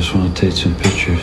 just want to take some pictures.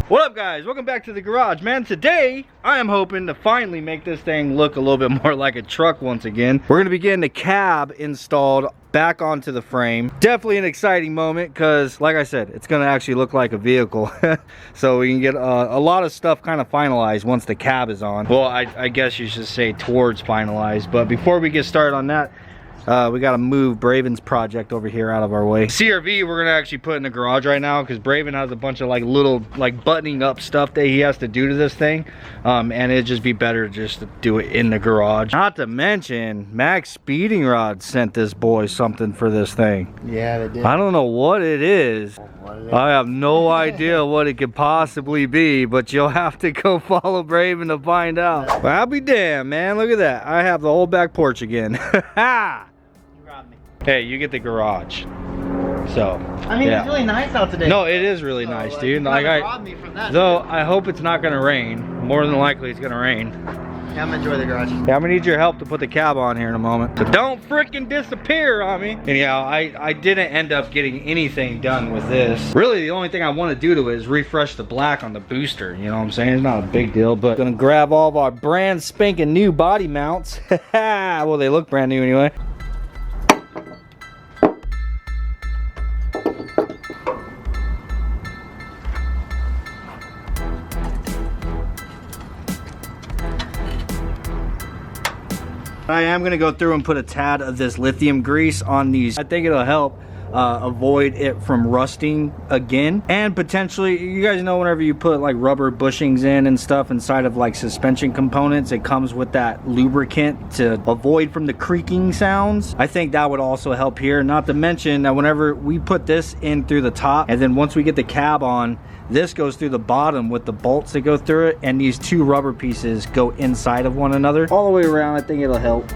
What up, guys? Welcome back to the garage, man. Today I am hoping to finally make this thing look a little bit more like a truck once again. We're gonna be getting the cab installed back onto the frame. Definitely an exciting moment because, like I said, it's gonna actually look like a vehicle. So we can get a lot of stuff kind of finalized once the cab is on. Well, I guess you should say towards finalized. But before we get started on that, we got to move Braven's project over here out of our way. CRV we're gonna actually put in the garage right now because Braven has a bunch of like little like buttoning up stuff that he has to do to this thing, and it'd just be better just to do it in the garage. Not to mention MaxpeedingRods sent this boy something for this thing. Yeah, they did. I don't know what it is. I have no idea what it could possibly be, but you'll have to go follow Braven to find out. But I'll be damned, man. Look at that. I have the whole back porch again. Ha! Hey, you get the garage. So I mean, yeah. It's really nice out today. No, it is really nice, dude. Like I hope it's not gonna rain. More than likely, it's gonna rain. Yeah, I'm gonna enjoy the garage. Yeah, I'm gonna need your help to put the cab on here in a moment. So don't freaking disappear on me. Anyhow, I didn't end up getting anything done with this. Really, the only thing I want to do to it is refresh the black on the booster. You know what I'm saying? It's not a big deal, but gonna grab all of our brand spanking new body mounts. Well, they look brand new anyway. I am going to go through and put a tad of this lithium grease on these. I think it'll help avoid it from rusting again, and potentially, you guys know, whenever you put like rubber bushings in and stuff inside of like suspension components, it comes with that lubricant to avoid from the creaking sounds. I think that would also help here. Not to mention that whenever we put this in through the top, and then once we get the cab on, this goes through the bottom with the bolts that go through it, and these two rubber pieces go inside of one another all the way around. I think it'll help.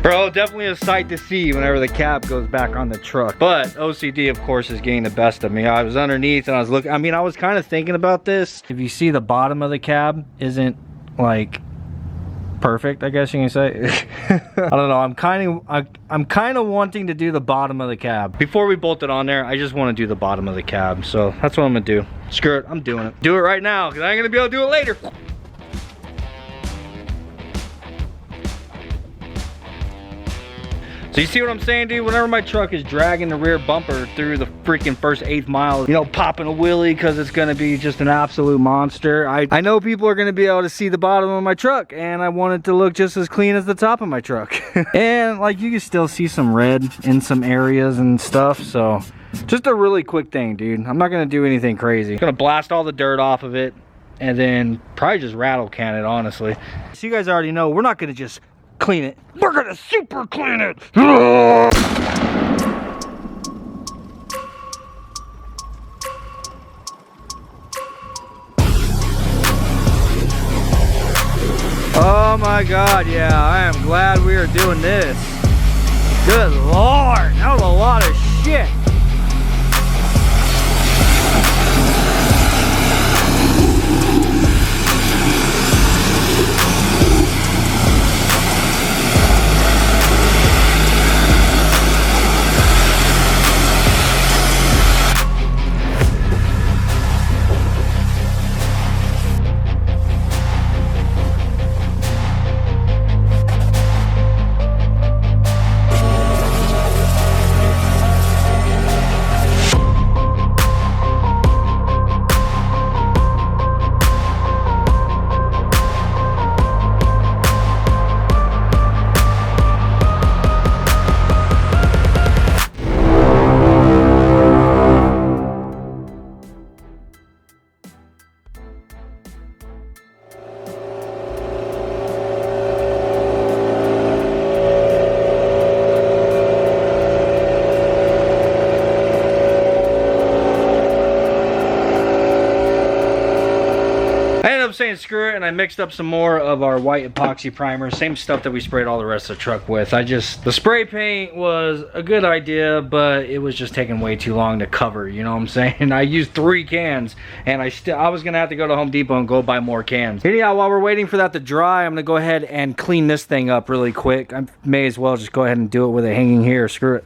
Bro, definitely a sight to see whenever the cab goes back on the truck. But OCD, of course, is getting the best of me. I was underneath and I was looking. I mean, I was kind of thinking about this. If you see the bottom of the cab isn't like perfect, I guess you can say. I don't know. I'm kind of wanting to do the bottom of the cab. Before we bolt it on there, I just want to do the bottom of the cab. So that's what I'm gonna do. Screw it, I'm doing it. Do it right now, because I ain't gonna be able to do it later. So you see what I'm saying, dude? Whenever my truck is dragging the rear bumper through the freaking first 8th mile, you know, popping a wheelie because it's going to be just an absolute monster. I know people are going to be able to see the bottom of my truck, and I want it to look just as clean as the top of my truck. And like, you can still see some red in some areas and stuff, so Just a really quick thing, dude. I'm not gonna do anything crazy. Gonna blast all the dirt off of it and then probably just rattle can it, honestly. So you guys already know, we're not gonna just clean it. We're gonna super clean it. Oh my God, yeah, I am glad we are doing this. Good Lord, that was a lot of shit. Saying screw it, and I mixed up some more of our white epoxy primer, same stuff that we sprayed all the rest of the truck with. The spray paint was a good idea, but it was just taking way too long to cover, you know what I'm saying? I used 3 cans, and I was gonna have to go to Home Depot and go buy more cans. Anyhow, while we're waiting for that to dry, I'm gonna go ahead and clean this thing up really quick. I may as well just go ahead and do it with it hanging here. Screw it.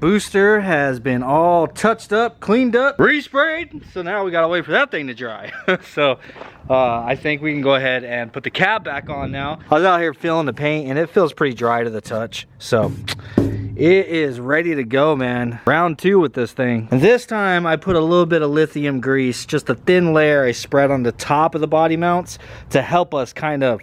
Booster has been all touched up, cleaned up, resprayed. So now we gotta wait for that thing to dry. So I think we can go ahead and put the cab back on now. I was out here feeling the paint and it feels pretty dry to the touch. So it is ready to go, man. Round 2 with this thing. And this time I put a little bit of lithium grease, just a thin layer I spread on the top of the body mounts to help us kind of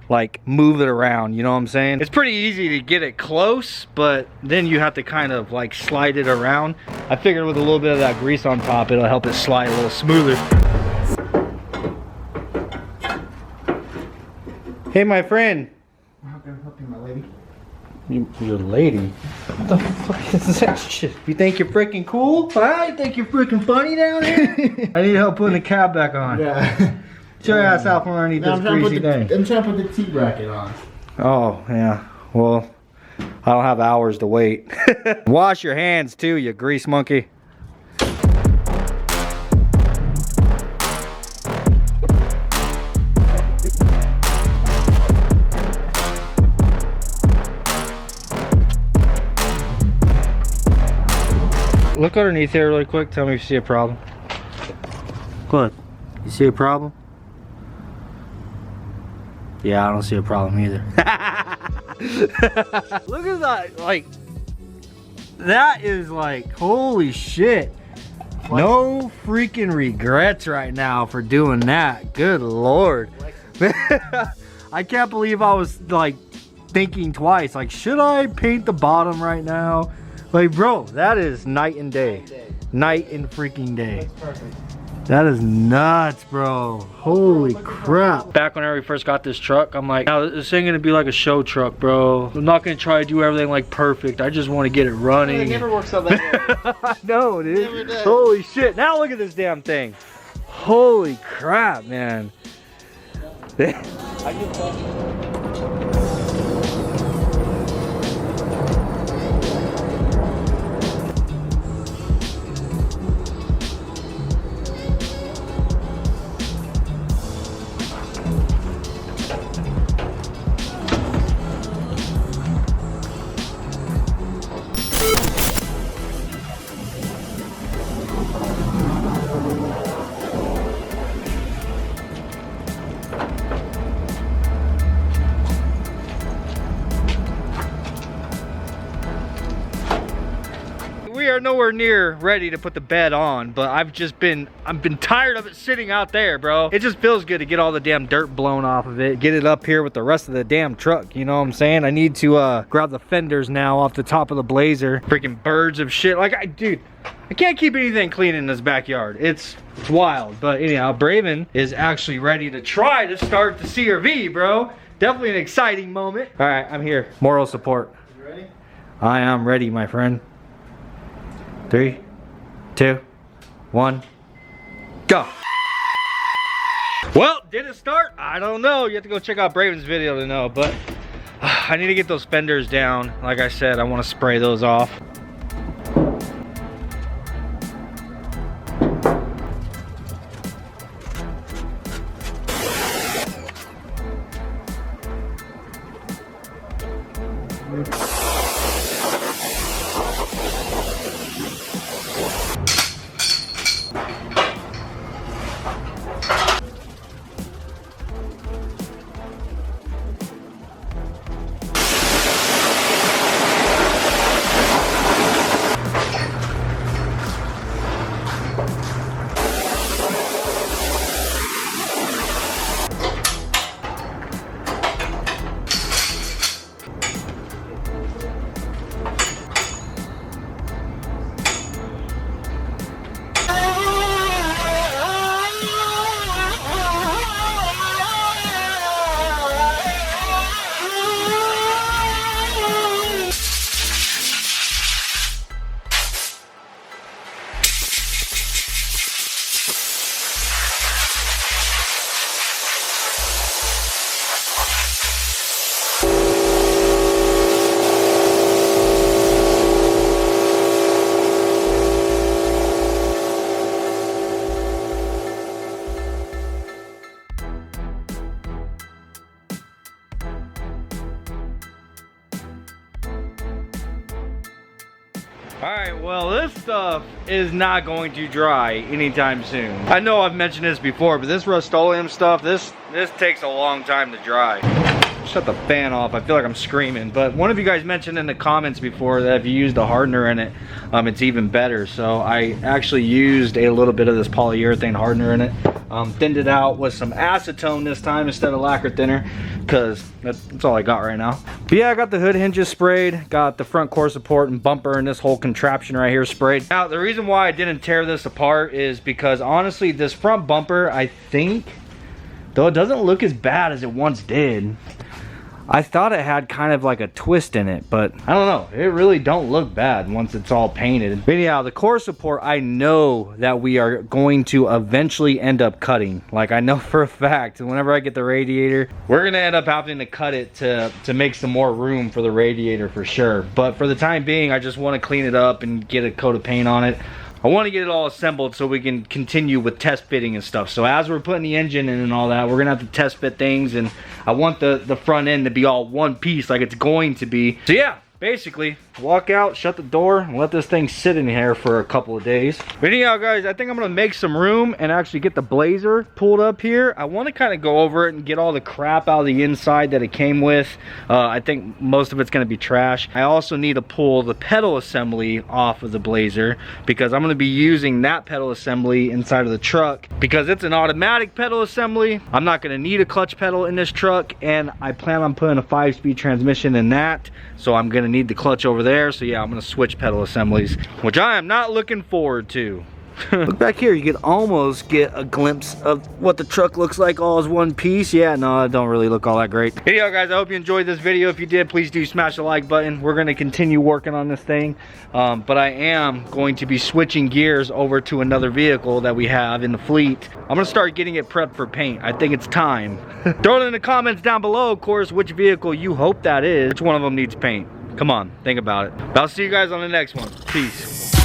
like move it around, you know what I'm saying? It's pretty easy to get it close, but then you have to kind of like slide it around. I figured with a little bit of that grease on top, it'll help it slide a little smoother. Hey, my friend. How can I help you, my lady? You're a lady? What the fuck is that shit? You think you're freaking cool? Huh? You think you're freaking funny down here? I need help putting the cab back on. Yeah. Show your ass out from underneath this greasy thing. I'm trying to put the T-bracket on. Oh, yeah. Well, I don't have hours to wait. Wash your hands too, you grease monkey. Look underneath here really quick. Tell me if you see a problem. Go ahead. You see a problem? Yeah, I don't see a problem either. Look at that. Like, that is like, holy shit. No freaking regrets right now for doing that. Good Lord. I can't believe I was like thinking twice. Like, should I paint the bottom right now? Like, bro, that is night and day. Night and freaking day. That's perfect. That is nuts, bro. Holy crap. Back when I first got this truck, I'm like, now this ain't gonna be like a show truck, bro. I'm not gonna try to do everything like perfect. I just want to get it running. It never works out that way. I know, dude. Never does. Holy shit. Now look at this damn thing. Holy crap, man. We are nowhere near ready to put the bed on, but I've been tired of it sitting out there, bro. It just feels good to get all the damn dirt blown off of it, get it up here with the rest of the damn truck, you know what I'm saying? I need to grab the fenders now off the top of the Blazer. Freaking birds of shit. Like, dude, I can't keep anything clean in this backyard. It's wild. But anyhow, Braven is actually ready to try to start the CRV, bro. Definitely an exciting moment. All right, I'm here. Moral support. You ready? I am ready, my friend. 3, 2, 1, go. Well, did it start? I don't know. You have to go check out Braven's video to know, but I need to get those fenders down. Like I said, I want to spray those off. Alright, well, this stuff is not going to dry anytime soon. I know I've mentioned this before, but this Rust-Oleum stuff, this takes a long time to dry. Shut the fan off, I feel like I'm screaming. But one of you guys mentioned in the comments before that if you used a hardener in it, it's even better. So I actually used a little bit of this polyurethane hardener in it. Thinned it out with some acetone this time instead of lacquer thinner, because that's all I got right now. But yeah, I got the hood hinges sprayed, got the front core support and bumper and this whole contraption right here sprayed. Now, the reason why I didn't tear this apart is because honestly, this front bumper, I think, though it doesn't look as bad as it once did, I thought it had kind of like a twist in it, but I don't know. It really don't look bad once it's all painted. But anyhow, the core support, I know that we are going to eventually end up cutting. Like, I know for a fact, whenever I get the radiator, we're gonna end up having to cut it to make some more room for the radiator for sure. But for the time being, I just want to clean it up and get a coat of paint on it. I want to get it all assembled so we can continue with test fitting and stuff. So as we're putting the engine in and all that, we're gonna have to test fit things, and I want the front end to be all one piece like it's going to be. So yeah, basically walk out, shut the door, and let this thing sit in here for a couple of days. But anyhow, guys, I think I'm gonna make some room and actually get the blazer pulled up here. I want to kind of go over it and get all the crap out of the inside that it came with. I think most of it's gonna be trash. I also need to pull the pedal assembly off of the blazer because I'm gonna be using that pedal assembly inside of the truck because it's an automatic pedal assembly. I'm not gonna need a clutch pedal in this truck, and I plan on putting a 5-speed transmission in that, so I'm gonna need the clutch over there. So yeah, I'm gonna switch pedal assemblies, which I am not looking forward to. Look back here, you can almost get a glimpse of what the truck looks like all as one piece. Yeah, no, it don't really look all that great. Anyhow, guys, I hope you enjoyed this video. If you did, please do smash the like button. We're gonna continue working on this thing, but I am going to be switching gears over to another vehicle that we have in the fleet. I'm gonna start getting it prepped for paint. I think it's time. Throw it in the comments down below, of course, which vehicle you hope that is. Which one of them needs paint? Come on, think about it. But I'll see you guys on the next one. Peace.